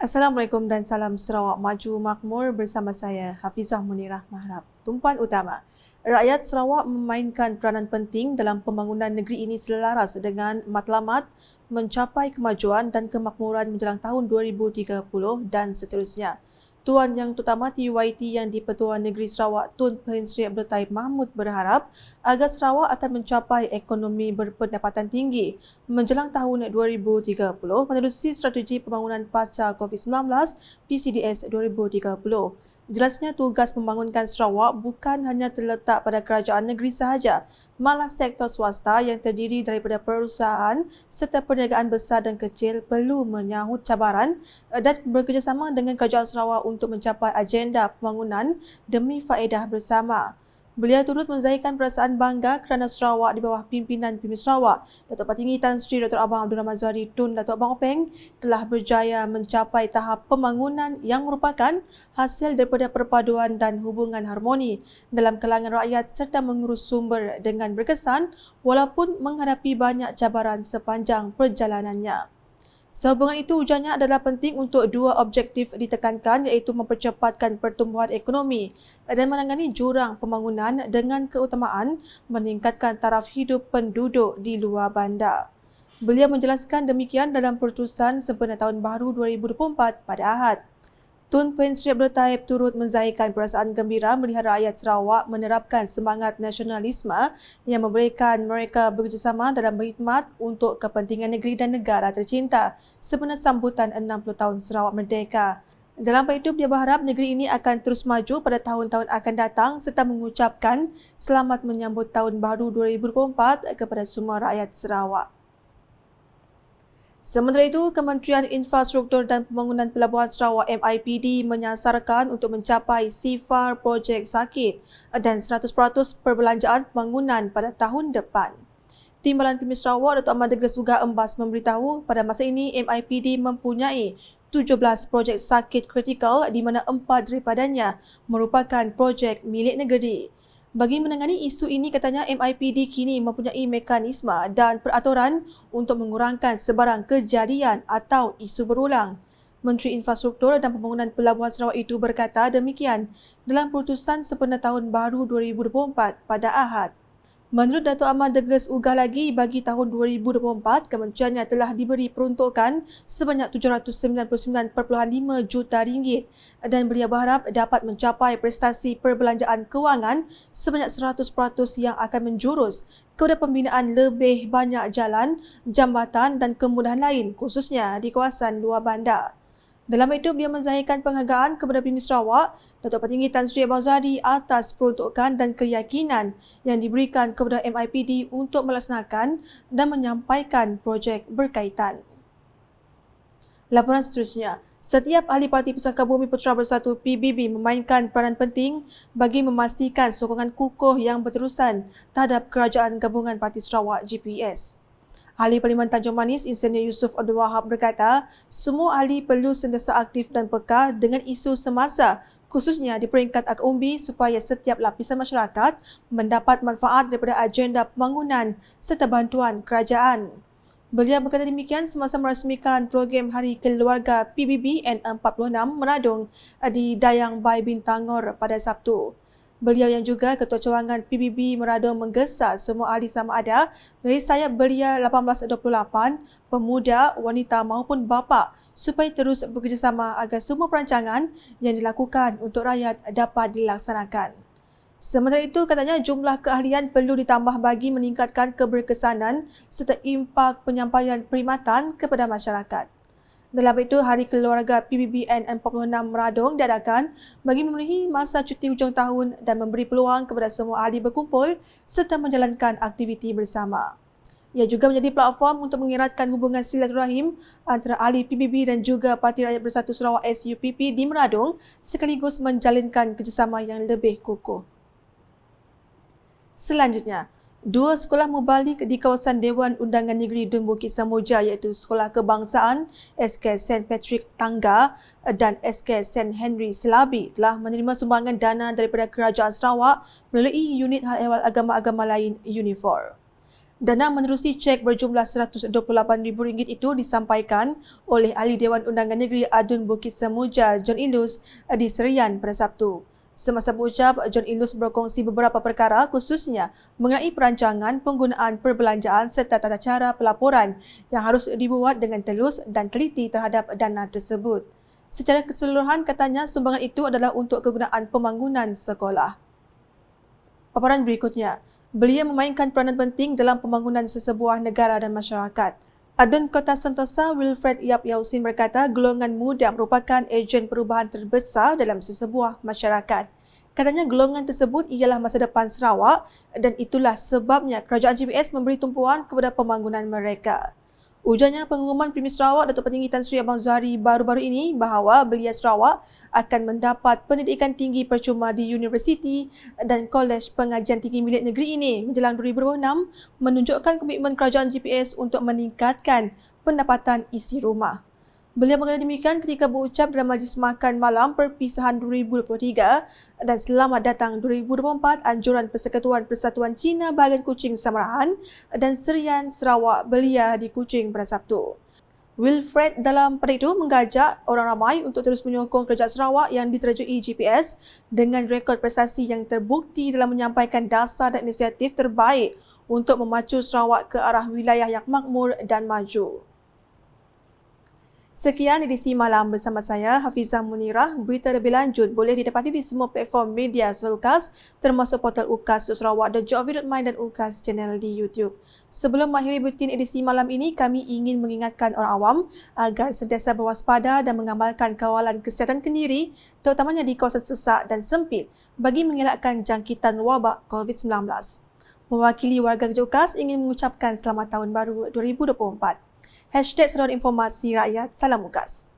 Assalamualaikum dan salam Sarawak Maju Makmur bersama saya Hafizah Munirah Mahrab. Tumpuan utama, rakyat Sarawak memainkan peranan penting dalam pembangunan negeri ini selaras dengan matlamat mencapai kemajuan dan kemakmuran menjelang tahun 2030 dan seterusnya. Tuan Yang Terutama TYT yang di-Pertuan Negeri Sarawak Tun Pehin Sri Abdul Taib Mahmud berharap agar Sarawak akan mencapai ekonomi berpendapatan tinggi menjelang tahun 2030 menerusi strategi pembangunan pasca COVID-19 PCDS 2030. Jelasnya tugas membangunkan Sarawak bukan hanya terletak pada kerajaan negeri sahaja, malah sektor swasta yang terdiri daripada perusahaan serta perniagaan besar dan kecil perlu menyahut cabaran dan bekerjasama dengan kerajaan Sarawak untuk mencapai agenda pembangunan demi faedah bersama. Beliau turut menzahirkan perasaan bangga kerana Sarawak di bawah pimpinan Premier Sarawak, Datuk Patinggi Tan Sri Dr. Abang Abdul Rahman Zahari Tun Datuk Abang Openg telah berjaya mencapai tahap pembangunan yang merupakan hasil daripada perpaduan dan hubungan harmoni dalam kalangan rakyat serta mengurus sumber dengan berkesan walaupun menghadapi banyak cabaran sepanjang perjalanannya. Sehubungan itu, ujarnya adalah penting untuk dua objektif ditekankan iaitu mempercepatkan pertumbuhan ekonomi dan menangani jurang pembangunan dengan keutamaan meningkatkan taraf hidup penduduk di luar bandar. Beliau menjelaskan demikian dalam pertutusan sempena Tahun Baru 2024 pada Ahad. Tun Pehin Sri Abdul Taib turut menzahirkan perasaan gembira melihat rakyat Sarawak menerapkan semangat nasionalisme yang membolehkan mereka bekerjasama dalam berkhidmat untuk kepentingan negeri dan negara tercinta sempena sambutan 60 tahun Sarawak Merdeka. Dalam hal itu, dia berharap negeri ini akan terus maju pada tahun-tahun akan datang serta mengucapkan selamat menyambut Tahun Baru 2024 kepada semua rakyat Sarawak. Sementara itu, Kementerian Infrastruktur dan Pembangunan Pelabuhan Sarawak MIPD menyasarkan untuk mencapai sifar projek sakit dan 100% perbelanjaan pembangunan pada tahun depan. Timbalan Premier Sarawak Datuk Ahmad Douglas Uga Embas memberitahu pada masa ini MIPD mempunyai 17 projek sakit kritikal di mana 4 daripadanya merupakan projek milik negeri. Bagi menangani isu ini, katanya MIPD kini mempunyai mekanisme dan peraturan untuk mengurangkan sebarang kejadian atau isu berulang. Menteri Infrastruktur dan Pembangunan Pelabuhan Sarawak itu berkata demikian dalam pertutusan sempena Tahun Baru 2024 pada Ahad. Menurut Datuk Ahmad Douglas Uga lagi, bagi tahun 2024, kementeriannya telah diberi peruntukan sebanyak RM799.5 juta dan beliau berharap dapat mencapai prestasi perbelanjaan kewangan sebanyak 100% yang akan menjurus kepada pembinaan lebih banyak jalan, jambatan dan kemudahan lain khususnya di kawasan luar bandar. Dalam itu, beliau menzahirkan penghargaan kepada Premier Sarawak, Datuk Patinggi Tan Sri Abang Zahari atas peruntukan dan keyakinan yang diberikan kepada MIPD untuk melaksanakan dan menyampaikan projek berkaitan. Laporan seterusnya, setiap ahli Parti Pusaka Bumi Putera Bersatu PBB memainkan peranan penting bagi memastikan sokongan kukuh yang berterusan terhadap Kerajaan Gabungan Parti Sarawak GPS. Ahli Parlimen Tanjung Manis Insinyur Yusof Abdul Wahab berkata, semua ahli perlu sentiasa aktif dan peka dengan isu semasa, khususnya di peringkat akar umbi supaya setiap lapisan masyarakat mendapat manfaat daripada agenda pembangunan serta bantuan kerajaan. Beliau berkata demikian semasa merasmikan program Hari Keluarga PBB N46 Meradung di Dayang Bai Bintangor pada Sabtu. Beliau yang juga Ketua Cawangan PBB Meradung menggesa semua ahli sama ada dari sayap belia 1828, pemuda, wanita maupun bapa supaya terus bekerjasama agar semua perancangan yang dilakukan untuk rakyat dapat dilaksanakan. Sementara itu, katanya jumlah keahlian perlu ditambah bagi meningkatkan keberkesanan serta impak penyampaian perkhidmatan kepada masyarakat. Dalam itu, Hari Keluarga PBB N46 Meradung diadakan bagi memenuhi masa cuti hujung tahun dan memberi peluang kepada semua ahli berkumpul serta menjalankan aktiviti bersama. Ia juga menjadi platform untuk mengeratkan hubungan silaturahim antara ahli PBB dan juga Parti Rakyat Bersatu Sarawak SUPP di Meradung sekaligus menjalinkan kerjasama yang lebih kukuh. Selanjutnya, dua sekolah mubalik di kawasan Dewan Undangan Negeri Dun Bukit Samuja iaitu Sekolah Kebangsaan SK St. Patrick Tangga dan SK St. Henry Selabi telah menerima sumbangan dana daripada Kerajaan Sarawak melalui Unit Hal Ehwal Agama-Agama Lain UNIFOR. Dana menerusi cek berjumlah RM128,000 itu disampaikan oleh Ahli Dewan Undangan Negeri Adun Bukit Semuja, John Ilus, di Serian pada Sabtu. Semasa berucap, John Ilus berkongsi beberapa perkara khususnya mengenai perancangan penggunaan perbelanjaan serta tata cara pelaporan yang harus dibuat dengan telus dan teliti terhadap dana tersebut. Secara keseluruhan, katanya sumbangan itu adalah untuk kegunaan pembangunan sekolah. Paparan berikutnya, beliau memainkan peranan penting dalam pembangunan sesebuah negara dan masyarakat. Adun Kota Sentosa Wilfred Yap Yausin berkata golongan muda merupakan ejen perubahan terbesar dalam sesebuah masyarakat. Katanya golongan tersebut ialah masa depan Sarawak dan itulah sebabnya kerajaan GPS memberi tumpuan kepada pembangunan mereka. Ujarnya pengumuman Premier Sarawak Datuk Petinggi Tan Sri Abang Zuhari baru-baru ini bahawa belia Sarawak akan mendapat pendidikan tinggi percuma di universiti dan kolej pengajian tinggi milik negeri ini menjelang 2026 menunjukkan komitmen kerajaan GPS untuk meningkatkan pendapatan isi rumah. Beliau berkata demikian ketika berucap dalam majlis makan malam perpisahan 2023 dan selamat datang 2024 anjuran Persekutuan Persatuan Cina bahagian Kuching Samarahan dan Serian Sarawak Belia di Kuching pada Sabtu. Wilfred dalam pada itu mengajak orang ramai untuk terus menyokong kerajaan Sarawak yang diterjui GPS dengan rekod prestasi yang terbukti dalam menyampaikan dasar dan inisiatif terbaik untuk memacu Sarawak ke arah wilayah yang makmur dan maju. Sekian edisi malam bersama saya, Hafizah Munirah. Berita lebih lanjut boleh didapati di semua platform media Zulkas termasuk portal UKAS Sarawak dan Jovi.my dan UKAS channel di YouTube. Sebelum mengakhiri buletin edisi malam ini, kami ingin mengingatkan orang awam agar sentiasa berwaspada dan mengamalkan kawalan kesihatan kendiri, terutamanya di kawasan sesak dan sempit bagi mengelakkan jangkitan wabak COVID-19. Mewakili warga kerja UKAS ingin mengucapkan selamat tahun baru 2024. #Saluran Informasi Rakyat. Salam UKAS.